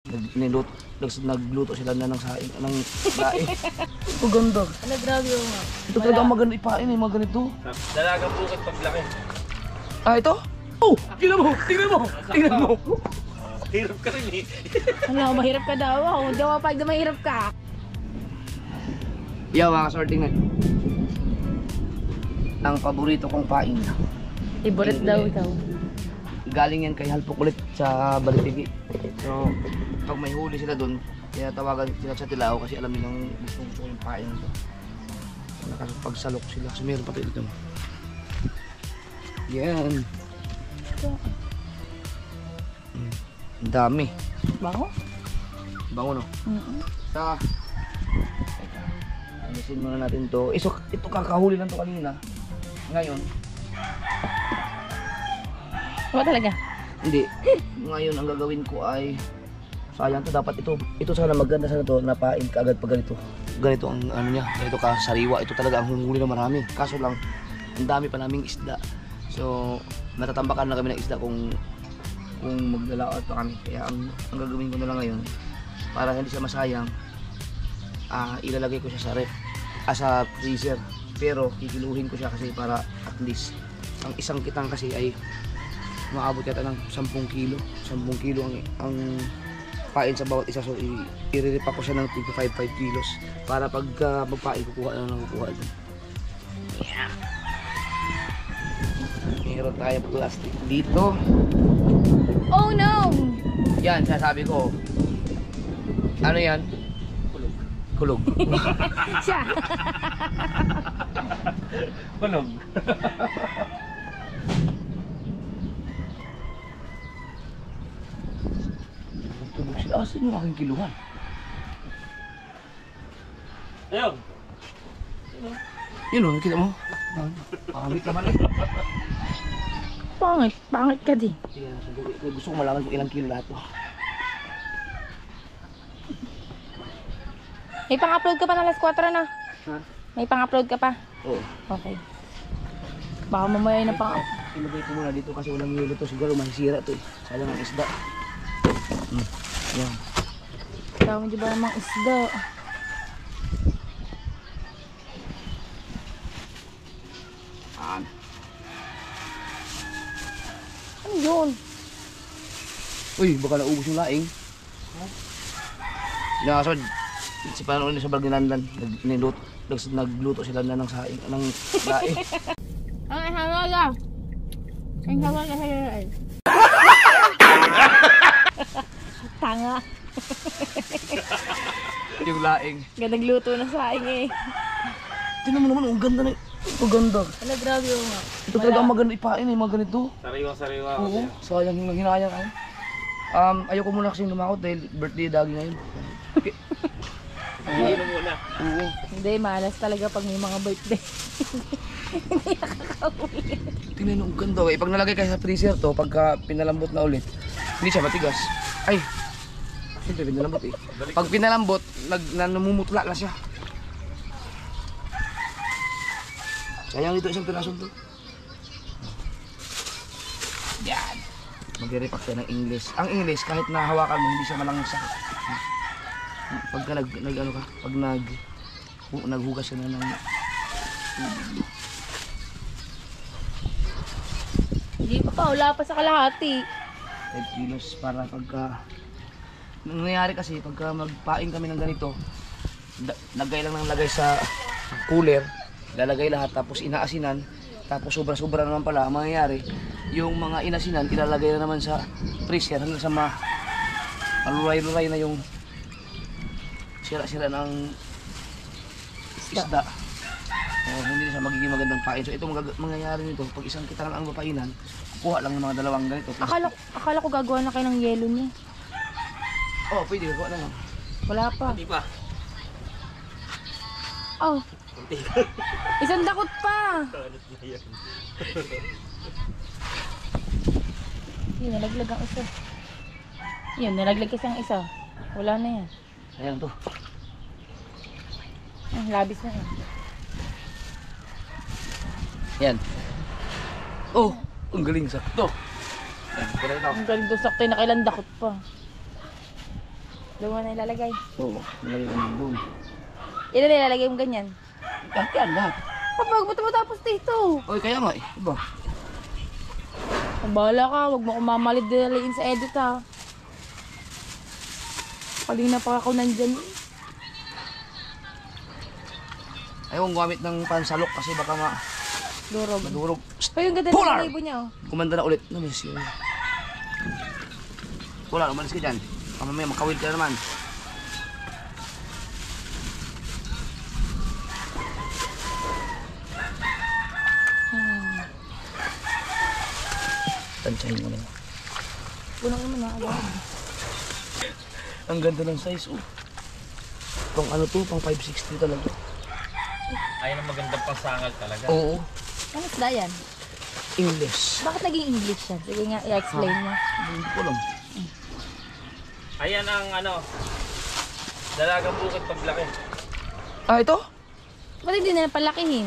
Nagluto sila na ng saing, ng laing. Ito ganda. Ano, grabe yung nga. Ito talaga ang maganda ipain mga ganito. Dalagang bukit paglaki. Ah, ito? Oh! Tingnan mo! Tingnan mo! Tingnan mo! Hirap ka rin eh. Ano, mahirap ka daw. Ako, hindi ako pag mahirap ka. Yaw, mga kasorting na. Ang paborito kong pain. Iburit daw ikaw. Galing yan kay Halpok ulit sa Balitigi. So, pag may huli sila doon, kaya tawagan sila sa Tilao kasi alam nilang gusto yung pain nito. Nakapagsalok sila kasi meron pa ito dito. Yan. Ang dami. Bango? Bango, no? Sa alisin muna natin to. Ito kakahuli lang to kanina. Ngayon, Ano talaga? hindi. Ngayon ang gagawin ko ay sayang to, dapat ito sana maganda sana to, napain kaagad pag ganito. Ganito ang ano niya, ganito ka sariwa. Ito talaga ang humuhuli na marami. Kaso lang, ang dami pa naming isda. So, natatambakan na kami ng isda kung maglalaot pa kami. Kaya ang gagawin ko na lang ngayon, para hindi siya masayang, ilalagay ko siya sa ref, sa freezer. Pero kikiluhin ko siya kasi para at least ang isang kitang kasi ay maabot yata ng 10 kilo. 10 kilo ang pain sa bawat isa. So iriripa ko siya ng 5 kilos para pag magpain kukuha na lang kukuha doon. Yeah. Meron tayo plastic dito. Oh no! Yan, sasabi ko. Ano yan? Kulog. Siya! Kulog. Tulog sila. Asan yung aking kiluhan? Ayun. Yun o, nakita mo? Pangit naman eh. Pangit ka din. Gusto ko malaman kung ilang kilo lahat to. May pang-upload ka pa na alas 4 na. Ha? May pang-upload ka pa. Oo. Okay. Baka mamaya na pang-upload. Ilagay ko muna dito kasi walang hilo to. Siguro masisira to eh. Sayang ang isda. Yan. Tawag di ba namang isda? Ano yun? Uy, baka naubos yung laing. Nakasod. Si Panoon sa Bargilandan. Nagluto sila na ng saing, ng laing. Ang halaga. Ang halaga sa'yo. Tanga. Yung laing. Nagluto na saing eh. Tingnan mo naman, ang ganda na. Ang ganda. Ano, grabe yung nga. Ito talaga ang maganda ipain eh, mga ganito. Sariwa-sariwa. Oo, sayang yung hinayang ay. Ayoko muna kasing lumakot dahil birthday dagi ngayon. Okay. Hindi mo muna. Oo. Hindi, malas talaga pag may mga birthday. Hindi nakakaulit. Tingnan ang ganda eh. Pag nalagay kayo sa freezer to, pagka pinalambot na ulit, hindi siya matigas. Ay, siyempre pinalambot eh. Pag pinalambot, namumutla na siya. Sayang dito isang piraso to. Yan. Magre-repack tayo ng English. Ang English, kahit nahawakan mo, hindi siya malangsa. Pagka ano ka, pag naghugas ka na ng Hindi pa, wala pa sa kalahati. 5 kilos para pagka nangyayari kasi pagka magpain kami ng ganito, lagay lang ng lagay sa cooler, lalagay lahat tapos inaasinan, tapos sobra-sobra naman pala ang mangyayari, yung mga inasinan ilalagay na naman sa freezer hanggang sa maluray-luray na yung sira-sira ng isda. Hindi siya magiging magandang pain. So ito mangyayari nito, pag isang kita lang ang mapainan, kuha lang ng mga dalawang ganito. Akala ko gagawa na kayo ng yelo niya. Oh, pwede kuha na lang. Wala pa. Hindi pa. Oh. Isang dakot pa. Yun, nalaglag ang isa. Yun, nalaglag kasi ang isa. Wala na yan. Ayan to. Labis na yan. Yan. Oh, ang galing sakto. Yan, pwede ito. Ang galing doon sakto na kailan dakot pa. Doon mo na ilalagay. Oo, nalagay ko ng doon. Ilan na ilalagay mo ganyan? Kahit yan lahat. Kapag mo tapos dito. Oy, kaya nga eh. Iba. Bahala ka, huwag mo akong mamalid-dalain sa edit ha. Kanina pa ako nandyan. Ayaw kong gumamit ng pansalok kasi baka Durog. madurog. Pa yung ganda Polar! ng libo niya oh. Kumanda na ulit. Namiss yun. Wala, umalis ka dyan. Mamaya makawil ka naman. Tansyahin mo na. Punong naman na agad. Ang ganda ng size, oh. Pang ano to, pang 560 talaga. Ayun ang magandang pasangal talaga. Oo. Ano isda yan? English. Bakit naging English yan? Sige nga, i-explain mo. Hindi ko alam. Ayan ang ano, dalagang bukid paglaki. Ah, ito? Ba't hindi na palakihin?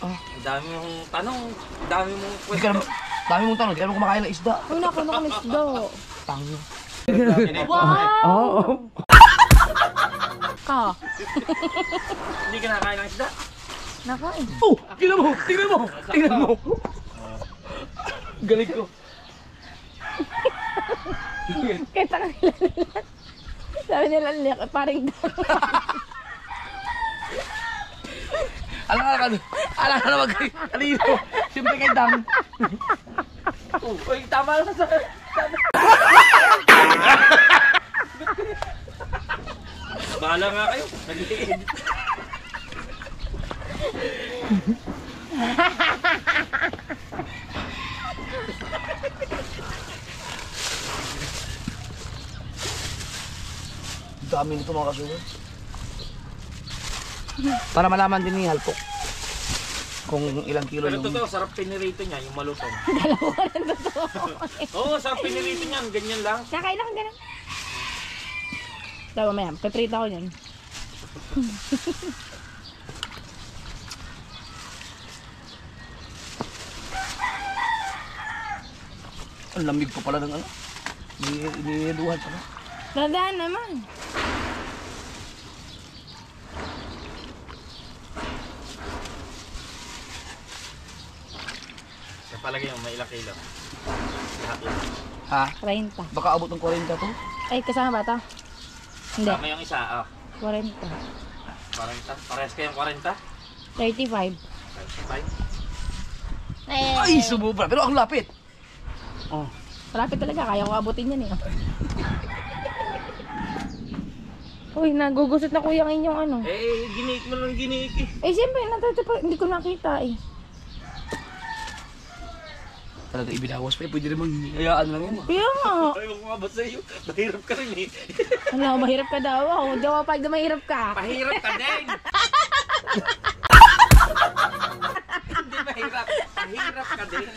Ang dami mong tanong, ang dami mong Hindi ka naman, dami mong tanong, hindi ka naman kumakain ng isda. Uy, nakuha ko ng isda. Tango. Wow! Oo. Ka. Hindi ka nakakain ng isda. Nakain. Oh! Tingnan mo! Tingnan mo! Tingnan mo! Galing ko. Kaya taka nila nila. Sabi nila nila, paring daw. Alam ka naman kay kanino. Siyempre kay Dam. Uy, tama na sa... Bahala nga kayo. Nag-i-edit. Dami nito mga kasugan. Para malaman din ni Halpok kung ilang kilo Pero yung... totoo, sarap pinirito niya, yung malutong. Dalawa na totoo. Oo, sarap pinirito niyan, ganyan lang. Nakain lang ganun. Sabi mamaya, peprita ko yan. Ang lamig pa pala ng ano. Iniluhan pa na. Dadaan naman. Kaya palagay mo, may ilang kilo. Lahat yun. Ha? 30. Baka abot ng 40 to? Ay, kasama ba ito? Hindi. Tama yung isa, 40. 40. Parehas kayong 40? 35. 35. Ay, sumubra. Pero ang lapit. Oh. Malapit talaga. Kaya ko abutin yan eh. Uy, nagugusot na kuya ang inyong ano. Eh, giniik mo lang giniik eh. Eh, siyempre, hindi ko nakita eh. Talaga ibinawas pa eh. Pwede naman hayaan lang yun. Kaya nga. Ayaw ko nga ba sa'yo? Mahirap ka rin eh. Ano, mahirap ka daw. Ako, daw pag na mahirap ka. Mahirap ka din! Hindi mahirap. Mahirap ka din.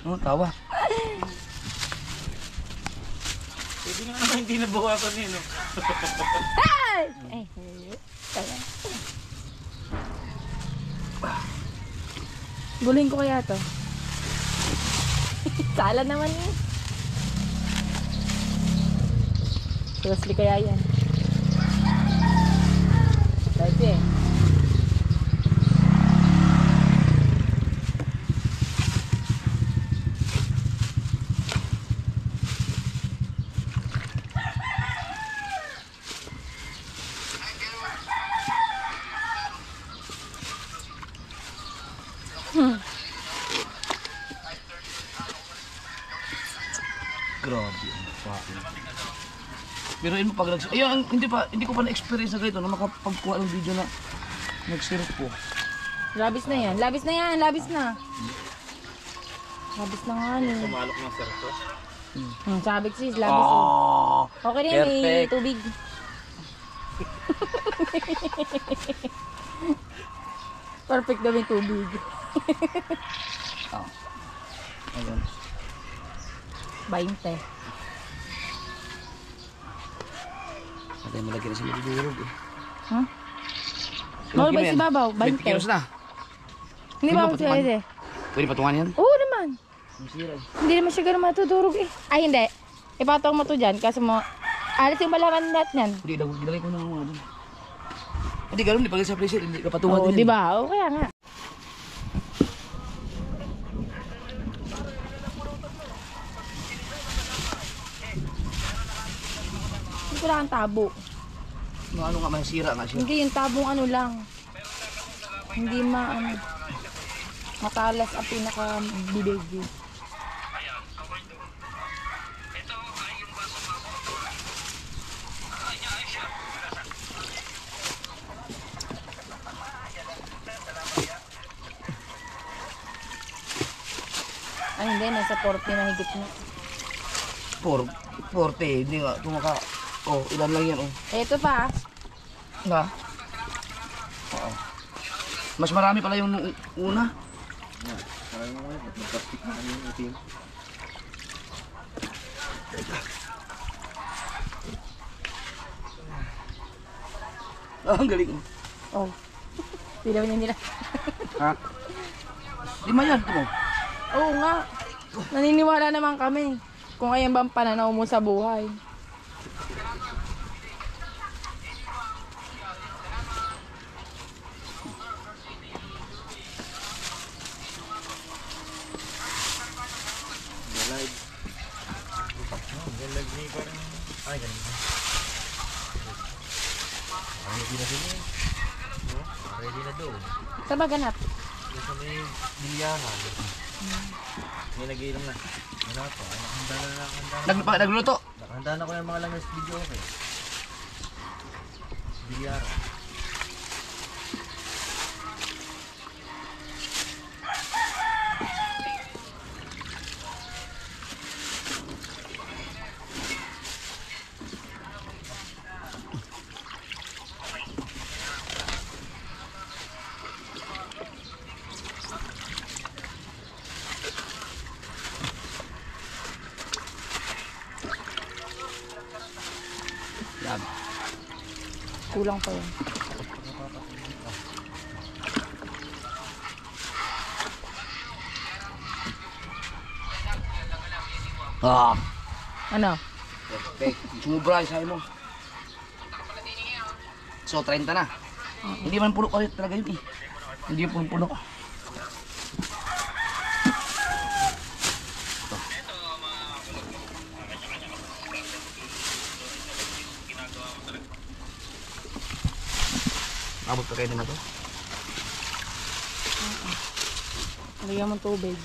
Oh, tawa. Pwede nga naman hindi nabawasan eh, no? Ay! Ay, tala. Gulin ko kaya to. Sala naman yun. Seriously kaya yan. Kasi Grabe. Pero mo pag ayun, hindi ko pa na-experience na ganito na makapagkuha ng video na nag-syrup po. labis na yan. Labis na yan. Labis na. Labis na nga ni. Sumalok ng serto. Sabik sis. Labis eh. Oh, Okay na yan. May perfect. tubig. Perfect daw yung tubig. Oh. Ayun. 20. Patay mo lagi na sa madudurog eh. Ha? Ilang Bawal kilo ba yan? si Babaw? 20 kilos 20. na. Hindi Pwede ba ba ako patungan? siya? Pwede patungan yan? Oo naman. Ang sira. Hindi naman siya ganun matudurog eh. Ay, hindi. Ipatong mo to dyan kasi mo... Alis yung balaman natin yan. Hindi, gilagay ko na mga doon. Hindi, gano'n, di pag sa freezer, hindi kapatungan Oo, din. di ba? Oo, kaya nga. Hindi ko lang tabo. Ano nga, masira nga siya. Hindi, yung tabong ano lang. Hindi matalas ang pinaka-bibig. Ay, hindi. Nasa 40 na higit na. 40, hindi nga, tumaka. Oh, ilan lang yan, oh. Ito pa. Na? Oo. Mas marami pala yung nung una. Ah, ang galing. Oh. Pilaw niya nila. Ha? Lima yan, ito mo. Oo nga. Naniniwala naman kami. Kung ayan ba ang pananaw mo sa buhay. Ay, ganun. Ready na din eh. Ready na doon. Saan ba ganap? Yung sa may bilyaran. May nag-iinom na. Wala pa. Nakahanda na. Nagluluto. Nakahanda na ko yung mga langis video okay. Bilyaran. Yan. Kulang pa yun. Ah. Ano? Perfect. Sumubra, sabi mo. So, 30 na. Hindi man puno ko talaga yun eh. Hindi yung puno ko. Abot ka kayo na to? Lagyan mo tubig.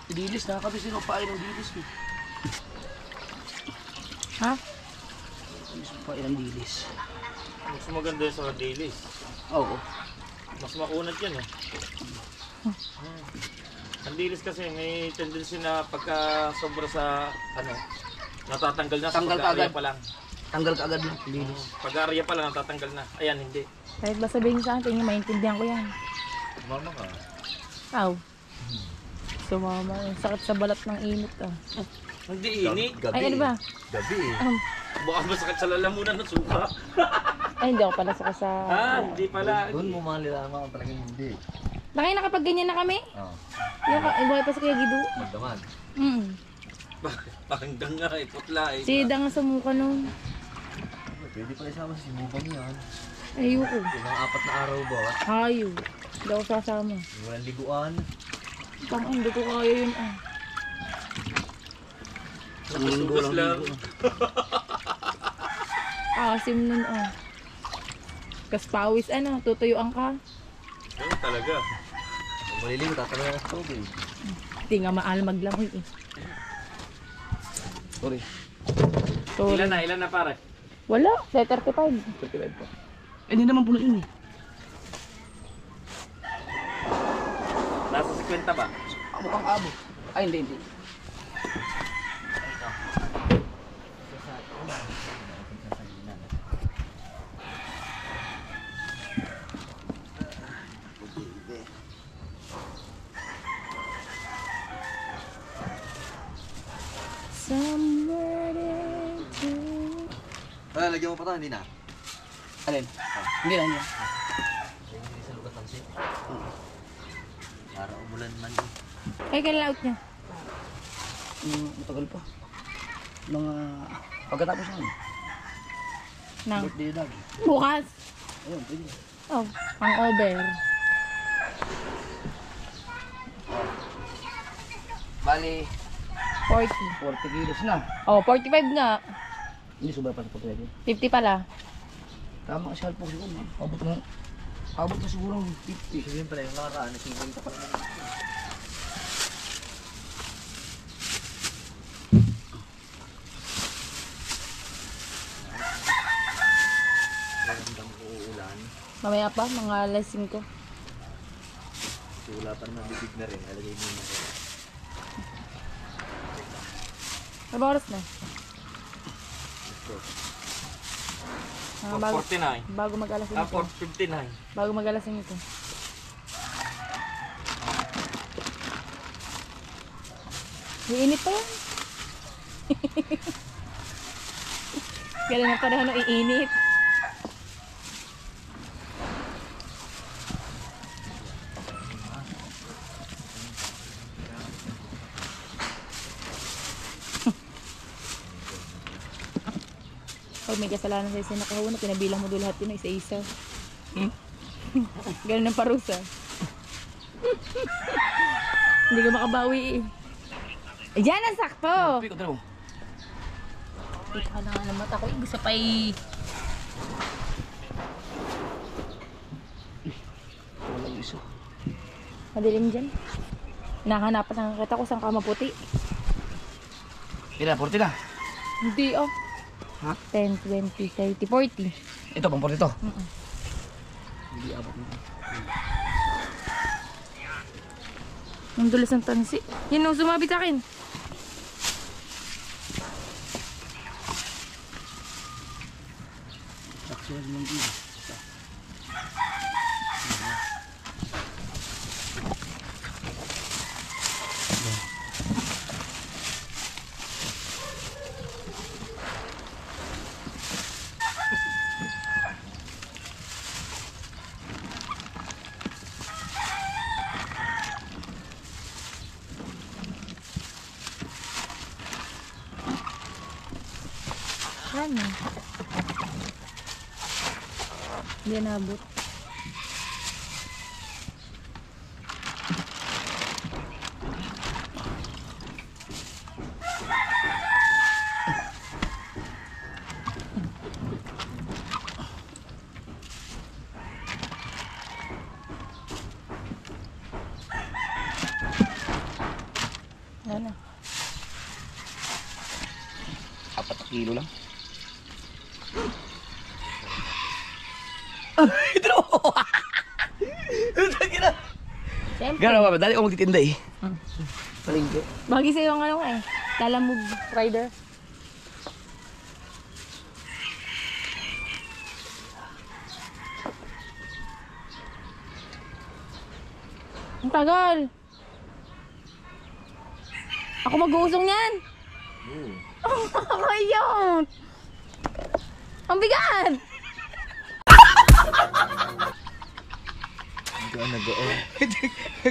Dilis, nakakabis yung pain ng dilis eh. Ha? Dilis yung pain ng dilis. Mas maganda yun sa dailies. Oo. Mas makunat yan eh. Ang dilis kasi may tendency na pagka sobra sa ano, natatanggal na sa Tanggal pag-aarya kaagad. pa lang. Tanggal ka agad yung dilis. Pag-aarya pa lang natatanggal na. Ayan, hindi. Kahit ba sabihin sa akin, maintindihan ko yan. Mama ka. Aw. Sumama. Sakit sa balat ng init ah. Hindi init. Ay, ano ba? Gabi eh. Um, Baka masakit sa lalamunan ng suka. ay, hindi ako pala sakit sa... Hindi pala. Doon mo malalaman kung talagang hindi. Nakaya nakapag ganyan na kami? Oo. Yung ibuhay pa sa Kuya Gido. Magdaman. Hanggang nga eh, putla eh. Si Dang sa mukha nun. Pwede pala isama sa sinubang yan. Ayoko. Yung mga 4 na araw ba? Hayo. Hindi ako sasama. Yung walang liguan. Pang hindi ko kaya yun ah. Sugas lang. Asim nun ah. Kaspawis ano, tutuyuan ka. Oo, talaga. Kung maliligo, tatanong ako sa tubig. Hindi nga maal maglangoy eh. Sorry. Sorry. Ilan na pare? Wala, sa 35. 35 pa. Eh, hindi naman puno yun eh. Nasa 50 ba? Mukhang abo. Ay, hindi. Somewhere to... Lagyan mo pa ito, hindi na. Alin? Hindi na, hindi na. Hindi sa lugat ng sit. Para umulan man eh. Ay, kailan out niya? Matagal pa. Mga pagkatapos na. Nang Birthday na. bukas. Ayun, pwede. Oh, ang over. Bali, 40. 40 kilos na. Oh, 45 nga. Hindi sobra pa sa 40. 50 pala. Tama siya po siguro. Abot na siguro ng 50. Sabihin pala yung nakaraan, nasibang pa naman. Ramdam ko uulan. Mamaya pa, mga alas 5. Kasi wala pa naman bibig na rin. Alagay mo na rin. Ano oras na? Bago, 49. bago mag-alas 5. 459. Bago mag-alas 5. Iinit pa yan. Kailan na panahon ng iinit. Pag may kasalanan sa isa nakahuna, pinabilang mo doon lahat yun, isa-isa. Ganun ang parusa. Hindi ka makabawi eh. Ayan ang sakto! Piko, tara mo. Ika na nga ng mata ko, gusto pa eh. Wala yung iso. Madilim dyan. Nakahanapan na kita ko saan ka maputi. Kailan, 40 na. Hindi oh. Ha? 10, 20, 30, 40. Ito, pang 40 to. Hindi abot na. Ang dulas ng tansi. Yan o, sumabit sa akin. Sakso na naman dito. Ano? Hindi nabot. Ano? 4 kilo lang. Ito na mo! Ito na! Siyempre. Gano'n ba? Dali ako magtitinda eh. Palinggo. Bagay sa'yo ang ano eh. Lalamove rider. Ang tagal. Ako mag-uusong yan. Ayun. Ang bigat. Hindi ka nag-oo.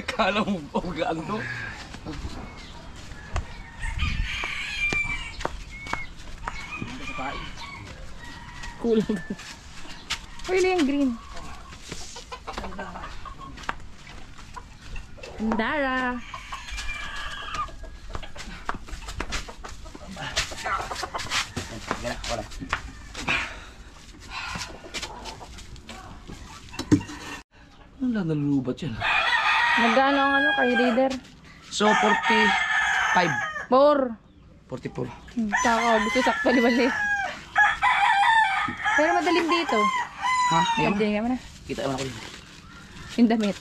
Kala mo ba magaan to? Kulang. Pwede yung green. Andara. Gana, wala. Wala, nalulubat yan. Magkano ang ano kay reader? So, 45. 4. 44. Taka, gusto sakto liwali. Pero madaling dito. Ha? Ayan mo. Madaling naman na. Kita naman ako dito. Yung damit.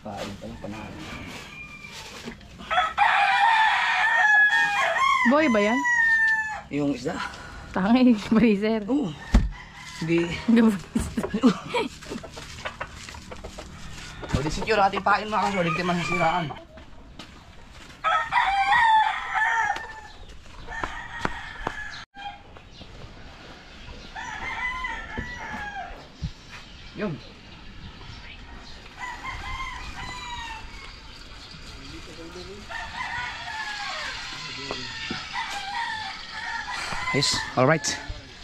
Pain pa lang panahon. Boy ba yan? Yung isda? Tangay, freezer. Oo. Hindi. O, di secure ating pain mga kasyo. Hindi man nasiraan. Yun. Yes, all right.